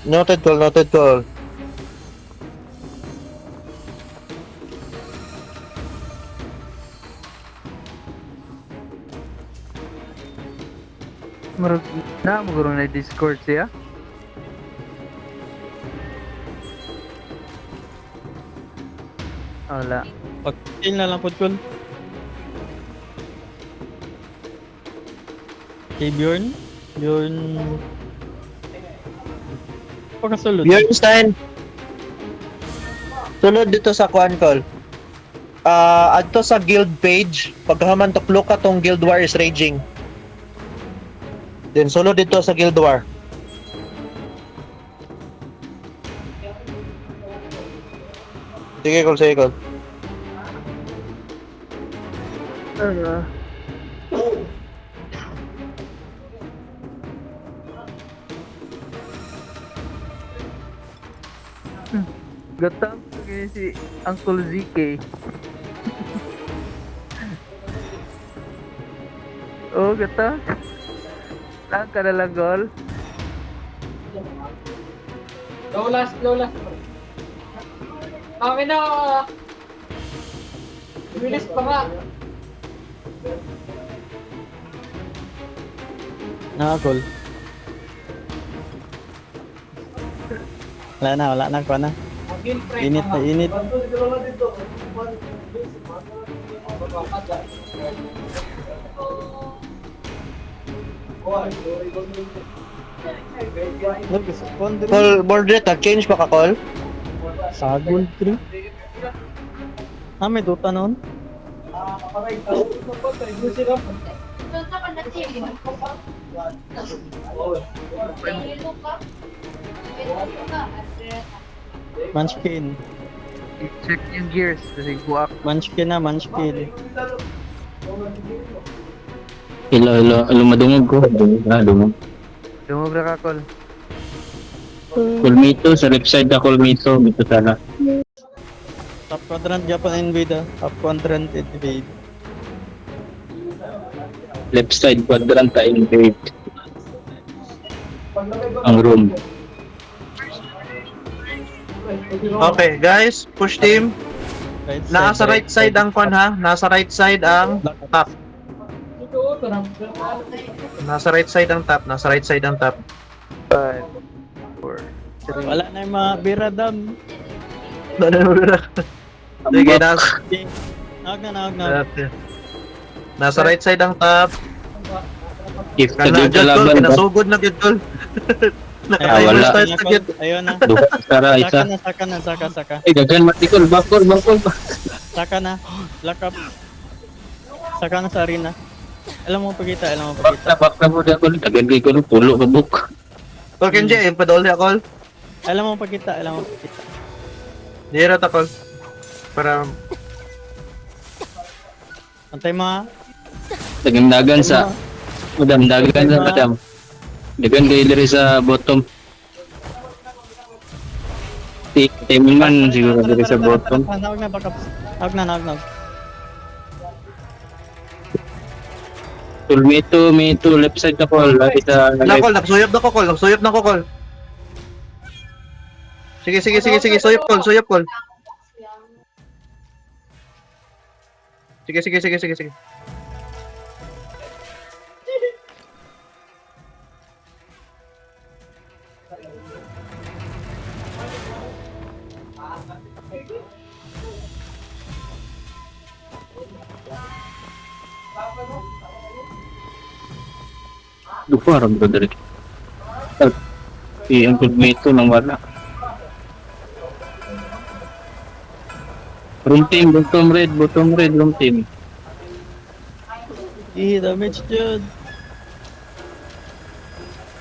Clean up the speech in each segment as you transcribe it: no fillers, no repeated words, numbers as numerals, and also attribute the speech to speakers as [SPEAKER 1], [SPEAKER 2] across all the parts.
[SPEAKER 1] Noted call, noted call.
[SPEAKER 2] Marag na mo guro na Discord siya. Wala.
[SPEAKER 3] Pag-kill na lang po ko. Kay Bjorn? Bjorn... Pagkasulod.
[SPEAKER 1] Bjornstein. Sunod dito sa kuan call. Adto sa guild page, paghaman tuklok ka tong Guild War is raging. Then sunod dito sa Guild War. Sige, call, sige, call.
[SPEAKER 2] Gatang gini si Uncle ZK. Oh, gatang. Lang ka na lang, gol.
[SPEAKER 4] Low last. Okay na. Bilis pa nga.
[SPEAKER 3] Nakakol. Wala na, kuha na. Init na init.
[SPEAKER 1] Call, Mordred, nag-change pa ka, call?
[SPEAKER 3] Sagol 3. May duta noon. Munchkin.
[SPEAKER 2] I-check yung gears kasi buak.
[SPEAKER 3] Munchkin.
[SPEAKER 5] Hello, madungog ko. Dungog.
[SPEAKER 2] Dumubra ka, call.
[SPEAKER 5] Kulmito, sa left side na Kulmito. Mito sana.
[SPEAKER 3] Top quadrant Japan invade. Top quadrant invade.
[SPEAKER 5] Left side quadrant na invade. Ang room.
[SPEAKER 1] Okay, guys, push team. Nasa right side ang kon ha. Nasa right side ang top. Nasa right side ang top.
[SPEAKER 2] 5, 4, 3.
[SPEAKER 3] Wala na yung mga biradam.
[SPEAKER 1] Sige,
[SPEAKER 3] Nawag na.
[SPEAKER 1] nasa right side ang top.
[SPEAKER 5] If
[SPEAKER 1] Kana
[SPEAKER 5] ka
[SPEAKER 1] dyan, tol,
[SPEAKER 5] laban,
[SPEAKER 1] kinasugod na gyud, tol.
[SPEAKER 5] wala.
[SPEAKER 1] Naka-start na gyud.
[SPEAKER 3] Ayun na.
[SPEAKER 5] Sara, isa.
[SPEAKER 3] Saka.
[SPEAKER 5] Ay, dagan matikol. Bakol.
[SPEAKER 3] Saka na. Lock up. Saka na sa arena. Alam mo pagkita.
[SPEAKER 5] Bakla mo na ako. Dagan kay ko. Pulo ka book.
[SPEAKER 1] Call Kenji, padol niya, call.
[SPEAKER 3] Alam mo pagkita.
[SPEAKER 1] Dira ta, call. Para
[SPEAKER 3] Antay mga.
[SPEAKER 5] Dagan sa... Madam. Dagan kay diri sa bottom. Timing man siguro diri sa bottom.
[SPEAKER 3] Nawag na backup. Nawag na.
[SPEAKER 5] Kulmito, left side na call. Lagi sa...
[SPEAKER 1] call, nagsuyop na ko, call. Sige, suyop call. Sige.
[SPEAKER 5] Dupa ram ko diri. Ang kulmito nang wala. Room team, bottom red, room team.
[SPEAKER 3] Damage dyan.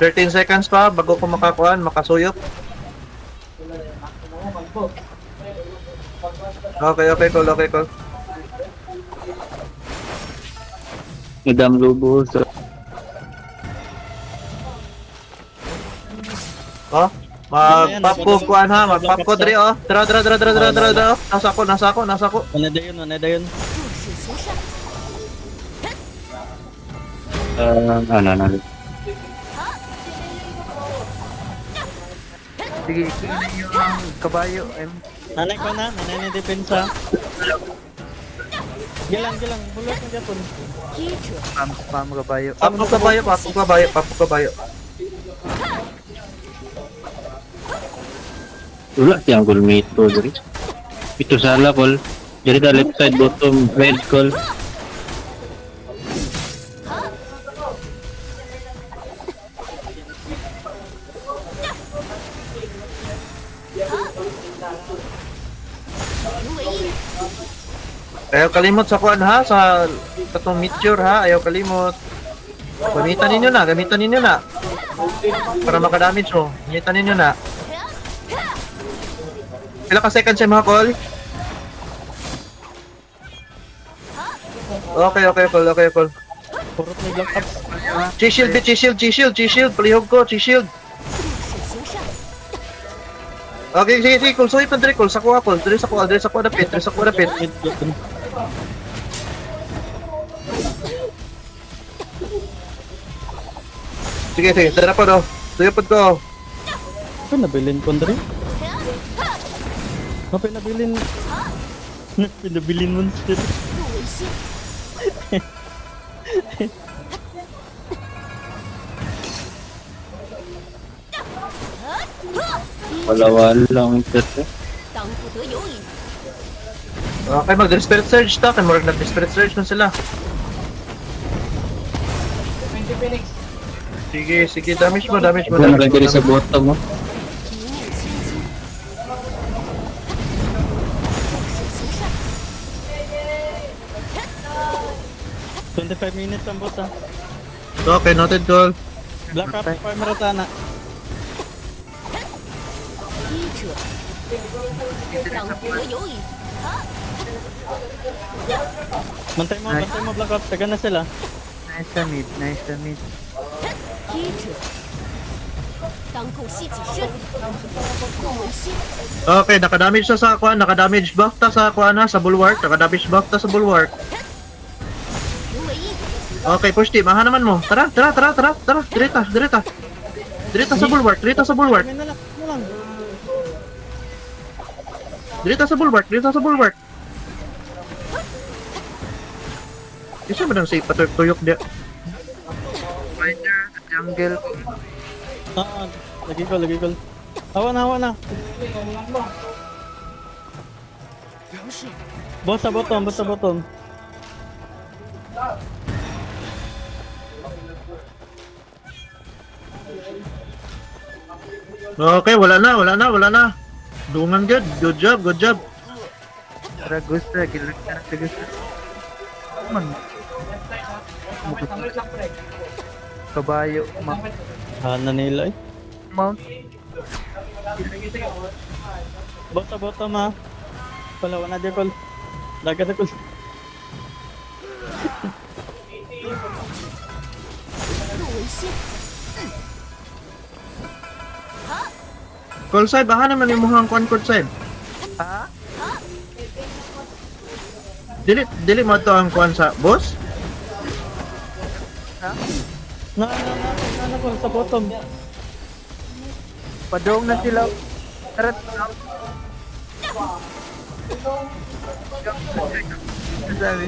[SPEAKER 1] 13 seconds pa bago ko makasuyop. Okay, call.
[SPEAKER 5] Madam Lobo sa
[SPEAKER 1] Oh, mag-pop ko kuan ha, mag-pop ko dre oh. Dra. Nasa ako.
[SPEAKER 3] Wala na yun.
[SPEAKER 5] ano.
[SPEAKER 2] Sige, tingnan yung kabayo.
[SPEAKER 3] Nanay ko na, nanay ni depensa. Gilang, bulot ng Japon.
[SPEAKER 2] Spam kabayo.
[SPEAKER 1] Papong kabayo, papong kabayo, papong kabayo.
[SPEAKER 5] Wala siyang gulmate ko diri. Ito sala call. Diri ta left side bottom red call.
[SPEAKER 1] Ayaw kalimot sa kuan ha, sa katong meteor ha, ayaw kalimot. Gamitan ninyo na. Para makadamage mo, gamitan ninyo na. Pila ka second siya mga call? Okay, call.
[SPEAKER 3] Purot may block up.
[SPEAKER 1] Chi-shield, palihog ko, chi-shield. Okay, sige, call, sorry pa dire, call, sa kuha, call, dire sa kuha dapit.
[SPEAKER 3] Mid Japon.
[SPEAKER 1] Sige, dara pa do. Tuyapod ko.
[SPEAKER 3] Apa nabilin ko ndre? Apa nabilin? Pinabilin monster.
[SPEAKER 5] Wala lang interest.
[SPEAKER 1] Okay, mag-Spirit Surge ta, kan murag nag-Spirit Surge na sila.
[SPEAKER 4] 20 Phoenix.
[SPEAKER 1] Sige, damage mo.
[SPEAKER 5] Wala ka diri sa bottom mo.
[SPEAKER 3] $25 minutes ang boss ah.
[SPEAKER 1] Okay, noted call.
[SPEAKER 3] Black up, Farmer Tana. Bantay mo Black up, taga na sila.
[SPEAKER 2] Nice sa mid.
[SPEAKER 1] Okay, nakadamage siya sa kuan, nakadamage buff ta sa kuan sa bulwark, Okay, push team, aha naman mo. Tara, direta. Direta sa bulwark.
[SPEAKER 3] Kami na lang.
[SPEAKER 1] Direta sa bulwark. Isa ba nang safe patuyok dia?
[SPEAKER 2] Spider, jungle.
[SPEAKER 3] Lagi ko. Hawa na. Boss sa bottom.
[SPEAKER 1] Okay, wala na. Dungan good job.
[SPEAKER 2] Tara, gusto. Gilag ka na gusto. Man, kabayo.
[SPEAKER 3] Na nila eh.
[SPEAKER 2] Mount.
[SPEAKER 3] Boss sa bottom ha. Palawan na Dekol. Dagat Dekol.
[SPEAKER 1] Call side, aha naman yung mukhang kuan call side.
[SPEAKER 2] Ha?
[SPEAKER 1] Dili mo to ang kuan sa boss?
[SPEAKER 3] Na ko sa bottom.
[SPEAKER 2] Padong na sila. Tara. Sabi.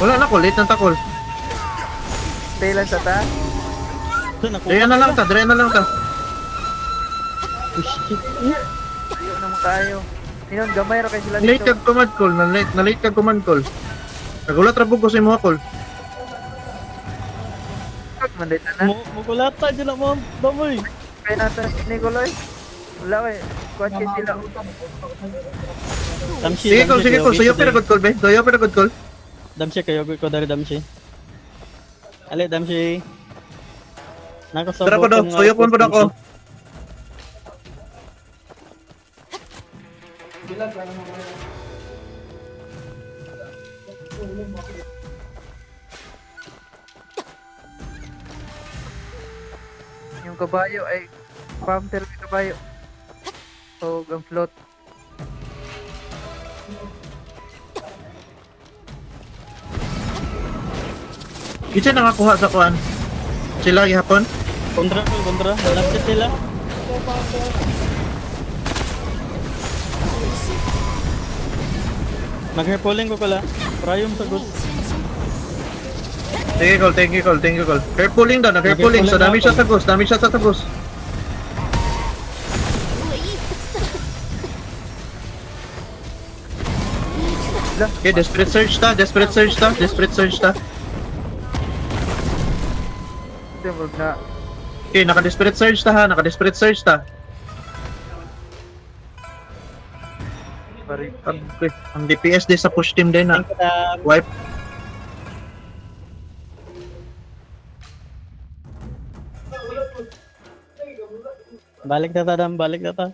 [SPEAKER 1] Wala na call, late na ta call.
[SPEAKER 2] Stay lang sa ta.
[SPEAKER 1] Dire na lang ta.
[SPEAKER 3] Oh shit.
[SPEAKER 2] Ayaw naman kayo. Ngayon, gamay ra kay sila
[SPEAKER 1] Late
[SPEAKER 2] dito.
[SPEAKER 1] kag command call, na late kag command call. Nagulat ra pug ko sa imong call.
[SPEAKER 2] Mandita na.
[SPEAKER 3] Mugulata dyan mo. Baboy.
[SPEAKER 2] Kaya nasa Nicolay. Wala kay. Kuhan kayo sila.
[SPEAKER 3] Damshi.
[SPEAKER 1] Sige call, suyo pero good call.
[SPEAKER 3] Damshi kayo ko dari Damshi. Ale Damshi. Nako sa
[SPEAKER 1] Tara ko daw, suyo po ako.
[SPEAKER 2] Yung kabayo ay farm therapy kabayo. O ang float.
[SPEAKER 1] Kitsa nakakuha sa kuan. Sila gihapon.
[SPEAKER 3] Kontra. Lapit sila. Mag-repulling ko pala. Prayom sa gus.
[SPEAKER 1] Sige, Col. Thank you, Col. Thank you, Col. Hair pulling daw. Nag-hair pulling. So, damage siya sa Gus. Damage siya sa Gus. Okay, desperate search ta. Desperate search ta. Desperate search ta.
[SPEAKER 2] Hindi, wag na.
[SPEAKER 1] Okay, naka-desperate search ta ha. Naka-desperate search ta.
[SPEAKER 2] Pari.
[SPEAKER 1] Okay. Ang DPS din sa push team din ha.
[SPEAKER 3] Thank you, Dam.
[SPEAKER 1] Wipe.
[SPEAKER 3] Balik na ta, Dam. Balik na ta.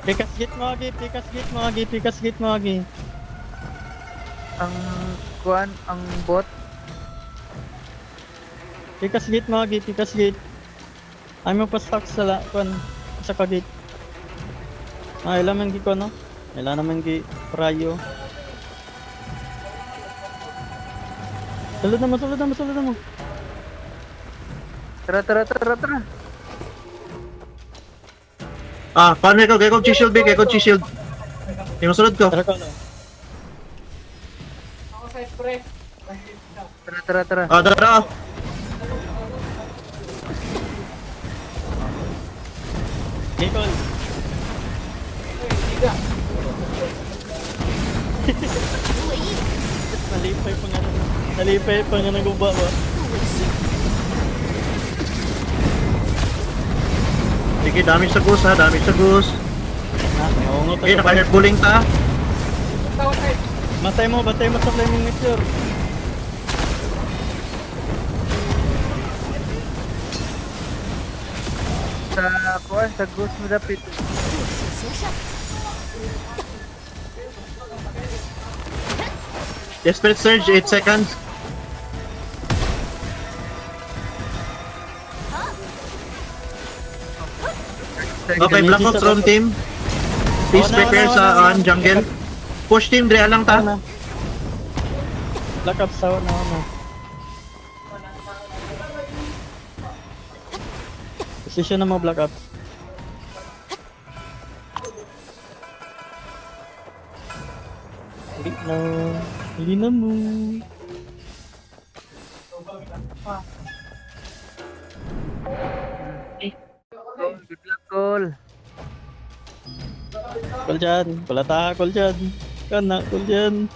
[SPEAKER 3] Pikas git mo agi, pikas git mo agi, pikas git mo agi.
[SPEAKER 2] Ang kuan, ang bot.
[SPEAKER 3] Pikas git mo agi, pikas git. Ay mo pa stock sa kuan sa kagit. Ay laman gi ko no. Ila naman gi prayo. Sulod na mo, sulod na mo, sulod na mo.
[SPEAKER 2] Tara, tara, tara, tara.
[SPEAKER 1] Ah, paano ikaw? Kaya kong chi-shield ba? Kaya kong chi-shield. Yung masunod ko.
[SPEAKER 3] Tara ko no.
[SPEAKER 2] Tara, tara, tara.
[SPEAKER 1] Ah, dara.
[SPEAKER 3] Gikol. Nalipay pa nga. Nalipay pa nga naguba ba?
[SPEAKER 1] Sige, damage sa Gus ha. Damage sa Gus.
[SPEAKER 3] Naungot
[SPEAKER 1] Okay,
[SPEAKER 3] ako.
[SPEAKER 1] naka-hair pulling ta.
[SPEAKER 3] Batay mo sa flaming meteor.
[SPEAKER 2] Sa kuan, sa ghost mo dapit.
[SPEAKER 1] Desperate surge, 8 seconds. Okay, Black Ops round team. Please prepare sa jungle. Push team, dre lang ta.
[SPEAKER 3] Black Ops sa na. Position na mo Black Ops. Hindi na mo.
[SPEAKER 2] Good luck, call.
[SPEAKER 3] Call dyan. Kulata, call dyan. Kana, call dyan.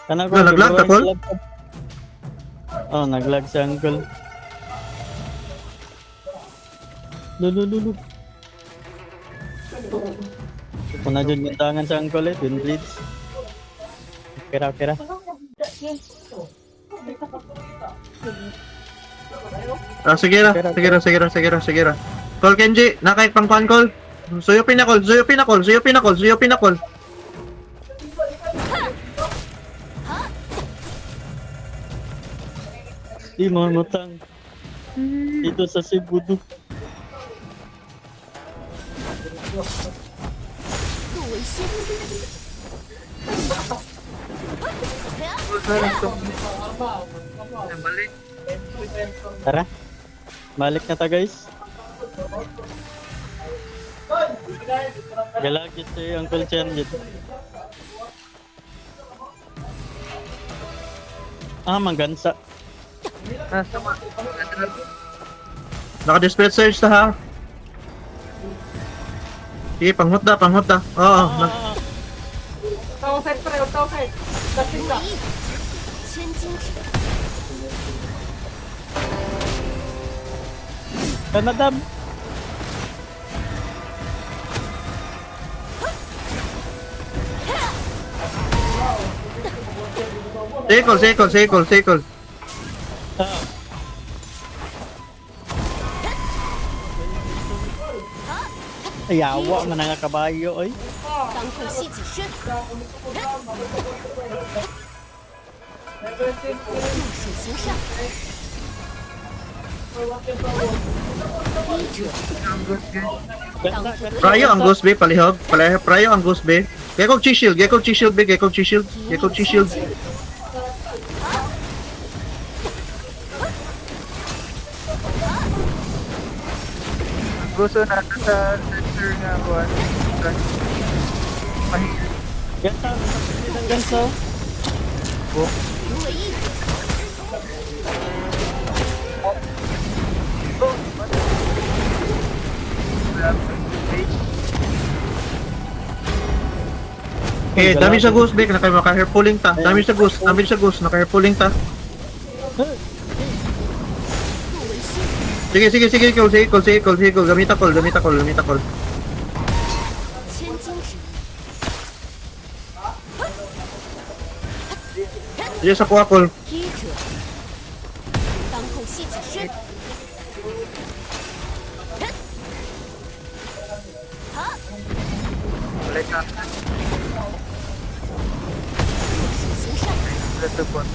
[SPEAKER 3] Kana,
[SPEAKER 1] Naglag ka, call?
[SPEAKER 3] Oh, naglag si Uncle. Lulu. Kung na dyan bintangan si Uncle eh, Twin Blades. Kira.
[SPEAKER 1] Ah, sige ra. Call Kenji, nakay pangkuan call. Suyo pinakol.
[SPEAKER 3] Di mamutang. Dito sa Cebu.
[SPEAKER 2] Balik.
[SPEAKER 3] Tara. Balik na ta guys. Galagit si Uncle Chen dito. Manggansa.
[SPEAKER 2] Sama.
[SPEAKER 1] Naka-desperate surge ta ha. Sige, panghot da. Oo,
[SPEAKER 3] Kanadam.
[SPEAKER 1] Seikol.
[SPEAKER 3] Ayawa man nga kabayo oy.
[SPEAKER 6] 当空吸子轩，入水行上，逼者
[SPEAKER 3] Ganda.
[SPEAKER 1] Prayo ang Ghost Bay, palihog. Prayo ang Ghost Bay. Gekog chi-shield.
[SPEAKER 2] Gusto na sa center nga kuan.
[SPEAKER 3] Gansa, gansa.
[SPEAKER 6] 如为一体，
[SPEAKER 1] Okay, damage sa Ghost Beck, naka-hair pulling ta. Damage sa Ghost, naka-hair pulling ta.
[SPEAKER 6] 不为心，
[SPEAKER 1] Sige, call. Gamita call.
[SPEAKER 6] 千金之力，
[SPEAKER 1] Sige, sa kuha call.
[SPEAKER 6] 医者，当空系己身，
[SPEAKER 2] Balik na.
[SPEAKER 6] 手行善，
[SPEAKER 2] Ito po.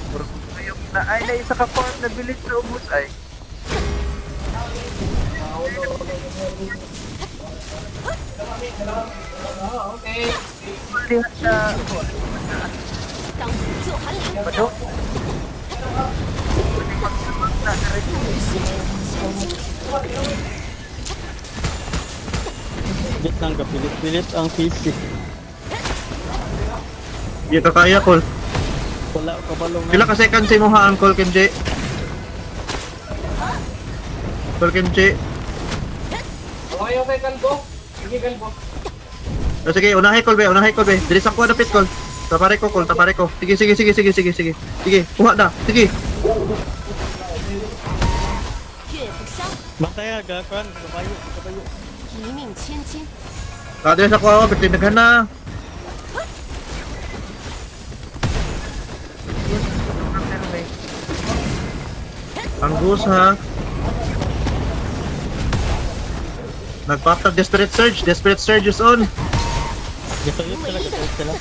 [SPEAKER 2] Yung na ay na isa ka farm na bilis na ubos ay.
[SPEAKER 4] Okay.
[SPEAKER 2] Lihat na
[SPEAKER 6] 当虎救寒凉，
[SPEAKER 2] ano?
[SPEAKER 6] 不为心者，千金之力，
[SPEAKER 3] Pilit lang ka, pilit ang PC.
[SPEAKER 1] Hindi ka kaya call.
[SPEAKER 3] Wala ka balong
[SPEAKER 1] Pila ka second sa imuha ang call Kenji. Call Kenji.
[SPEAKER 4] Okay, kalbo. Sige, kalbo.
[SPEAKER 1] Sige, unahay call be. Dili sa kuha dapit call. Tapare ko. Sige. Sige, kuha na. Sige.
[SPEAKER 6] 岳不伤，
[SPEAKER 3] Mataya, gakon, kabayo.
[SPEAKER 6] 一命千金，
[SPEAKER 1] Dili sa kuha, bitinaghan na. Ang Ghost ha. Nagpaptag Desperate Surge is on.
[SPEAKER 3] Gatoyot sila.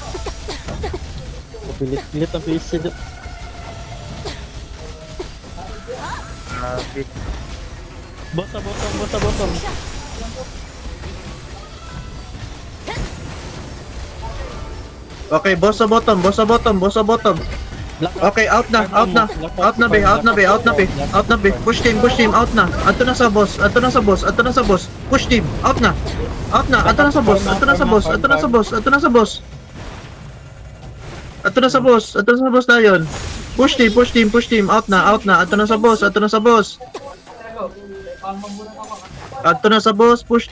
[SPEAKER 3] Pilit ang PC.
[SPEAKER 2] bit.
[SPEAKER 3] Bottom.
[SPEAKER 1] Okay, boss sa bottom. Okay, out na be. Push team, out na. Ato na sa boss. Push team, out na. Ato na sa boss na yun. Push team, out na. Ato na sa boss. Ato na sa boss, push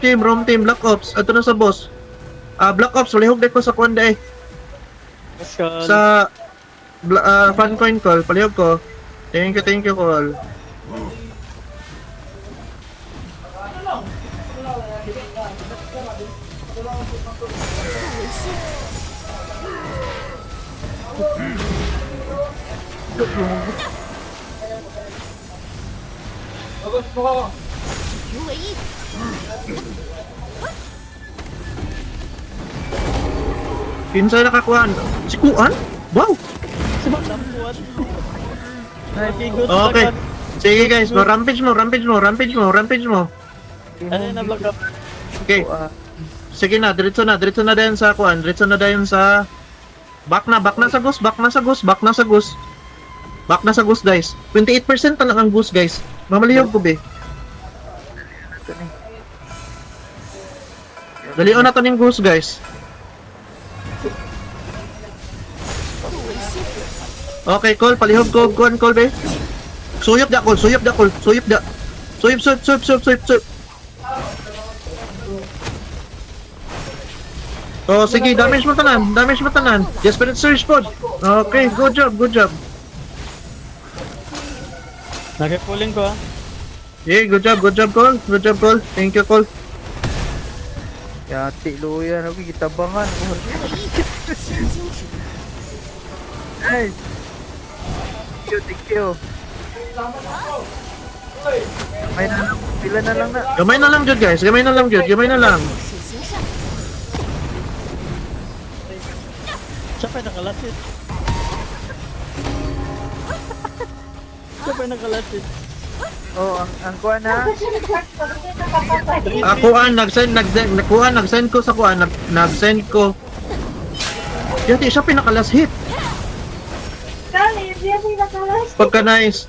[SPEAKER 1] team, roam team, Black Ops, ato na sa boss. Black Ops, palihog ko sa kwanda eh. Sa fan coin call, palihog ko. Thank you call.
[SPEAKER 4] Bagus mo.
[SPEAKER 6] 如为一体，
[SPEAKER 1] Kinsay nakakuan? Si Kuan? Wow! Okay. Sige guys, rampage mo.
[SPEAKER 3] Ano na block up?
[SPEAKER 1] Okay. Sige na, diretso na dayon sa kuan, back na sa goose guys. 28% na lang ang goose guys. Mamalihog ko be. Dalion na to ning goose guys.
[SPEAKER 6] 不为心，
[SPEAKER 1] Okay, call, palihog ko, kuan call be. Suyop da. Suyop. Oh, sige, damage mo tanan. Desperate Surge pod. Okay, good job.
[SPEAKER 3] Nag-pulling ko ah.
[SPEAKER 1] Yeah, good job, call. Thank you, call.
[SPEAKER 2] Yati luya na kita bangan.
[SPEAKER 6] 如为一体，千金之力，
[SPEAKER 2] Hey. Thank you. May na lang, pila na lang na.
[SPEAKER 1] Gamay na lang jud guys, gamay na lang.
[SPEAKER 6] 手行善，
[SPEAKER 3] Siya pa'y nakalasit.
[SPEAKER 2] Oh, ang kuha na.
[SPEAKER 1] Nag-send ko sa kuan, nag-send ko. Yati siya pinakalas hit. Pagka nice.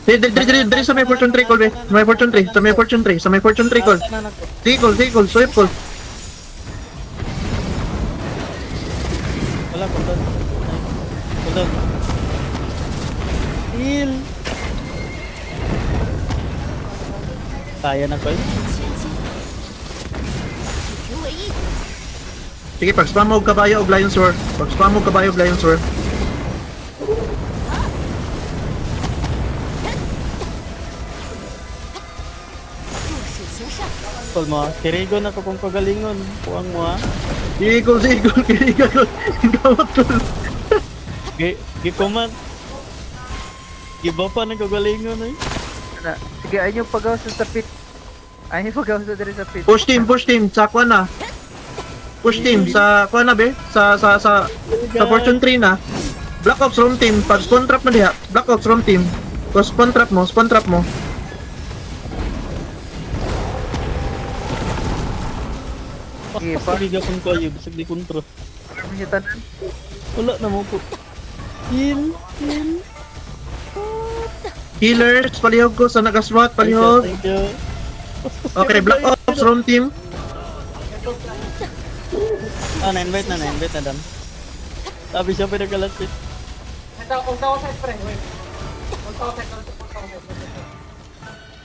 [SPEAKER 1] Diri sa may fortune 3 call, be. Sa may fortune 3, sa may fortune 3, sa may fortune 3 call.
[SPEAKER 3] Tanan ako.
[SPEAKER 1] Sige call, swipe call.
[SPEAKER 3] Wala, cooldown. Cooldown. Heal. Kaya na ko eh.
[SPEAKER 6] 求为一，
[SPEAKER 1] Sige, pag spam mo og kabayo og Lion Sword. Pag spam mo og kabayo og Lion Sword.
[SPEAKER 6] 弱水行善，
[SPEAKER 3] Tol mo, kirigo na ko kung pagalingon. Puwang mo ha.
[SPEAKER 1] Sige call, kiniga call. Gawat call.
[SPEAKER 3] Gikuman. Giba pa ng kagalingon eh.
[SPEAKER 2] Na, sige, ayun yung pagaw sa pit. Ayun yung pagaw sa diri sa pit.
[SPEAKER 1] Push team, sa kuan na. Push team, sa kuan na be. Sa fortune 3 na. Black Ops roam team, pag spawn trap na diha. Black Ops roam team. Pag spawn trap mo.
[SPEAKER 2] Sige,
[SPEAKER 3] Pas liga kung kayo, bisag di kontra.
[SPEAKER 2] farm niyo tanan.
[SPEAKER 3] Wala na mo po. Heal.
[SPEAKER 1] Healers, palihog ko sa nagaswat, palihog.
[SPEAKER 3] Thank you.
[SPEAKER 1] Okay, Black Ops roam team.
[SPEAKER 3] Na-invite na dam. Sabi siya pinagalas eh.
[SPEAKER 4] Punta ko sa spray. Wait. Punta ko sa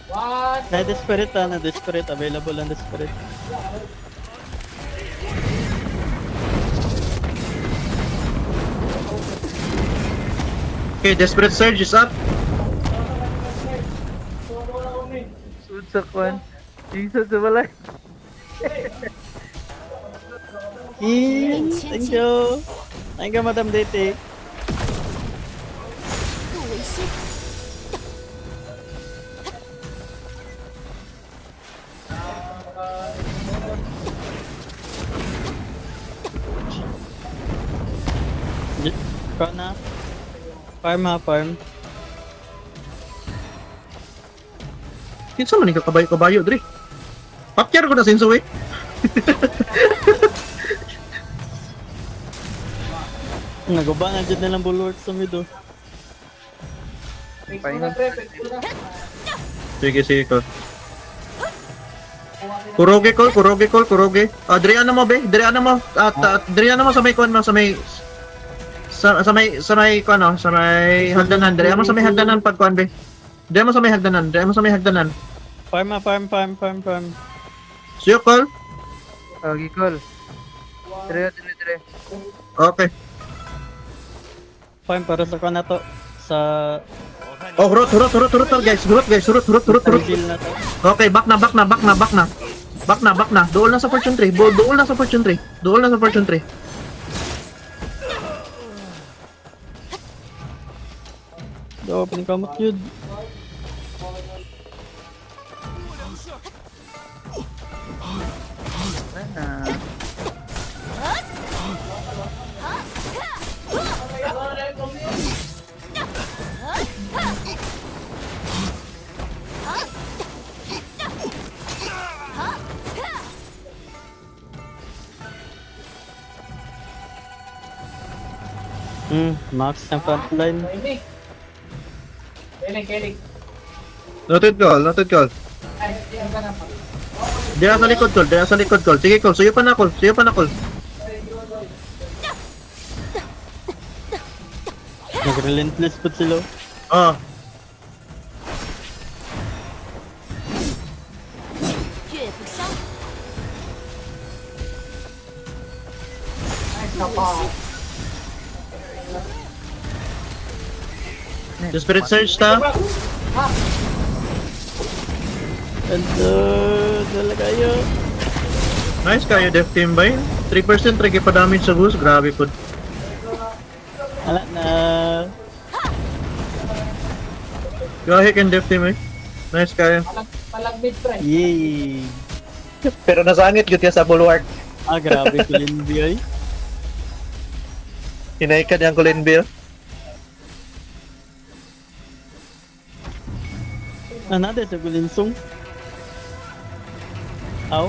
[SPEAKER 4] What?
[SPEAKER 3] Na-desperate. Available ang desperate.
[SPEAKER 1] Okay, Desperate Surge is up.
[SPEAKER 2] Sud sa kwan. Sud sa balay.
[SPEAKER 3] Heal. Thank you. Thank you, Madam Dete.
[SPEAKER 6] 不为心，
[SPEAKER 3] Ikaw na. Farm.
[SPEAKER 1] Kinsa man ikaw kabayo, Dre? Pakyar ko na sinso eh.
[SPEAKER 3] Nagubangan dyan na lang bulwark sa mido.
[SPEAKER 4] Fix mo na, pre. Fix mo na.
[SPEAKER 1] Sige ko. Kuroge. Adriana mo be, Adriana mo. Adriana mo sa may kuan mo, sa may kuan no, sa may hagdanan. Adriana mo sa may hagdanan pag kuan be. Adriana mo sa may hagdanan.
[SPEAKER 3] Farm.
[SPEAKER 1] Siyo call.
[SPEAKER 2] Oh, gikol. Dire.
[SPEAKER 1] Okay.
[SPEAKER 3] Farm para sa kana to. Sa
[SPEAKER 1] Oh, hurot guys. Hurot.
[SPEAKER 3] heal na to.
[SPEAKER 1] Okay, back na. Dool na sa fortune 3. Dool na sa fortune 3.
[SPEAKER 3] Do, panikamot yun.
[SPEAKER 2] Na.
[SPEAKER 3] Max ng frontline.
[SPEAKER 4] Hindi. Keling.
[SPEAKER 1] Noted call.
[SPEAKER 4] Ay, yan ka na pa.
[SPEAKER 1] Diya sa likod call. Sige call, suyo pa na call.
[SPEAKER 3] Nag-relentless pa sila.
[SPEAKER 1] Ah,
[SPEAKER 6] 岳不伤，
[SPEAKER 4] Nice na pa.
[SPEAKER 1] Desperate Surge ta.
[SPEAKER 3] Ando, dala kayo.
[SPEAKER 1] Nice kayo, Def Team bay. 3% ragi pa damage sa boost. Grabe po.
[SPEAKER 3] Wala na.
[SPEAKER 1] Gahe kan Def Team eh. Nice kayo.
[SPEAKER 4] Palagmid, pre.
[SPEAKER 3] Yay.
[SPEAKER 1] Pero nasangit yun sa bulwark.
[SPEAKER 3] Grabe ko din ay.
[SPEAKER 1] Hinaikad yung Colin Bill.
[SPEAKER 3] Nade sa gulinsong. Aw.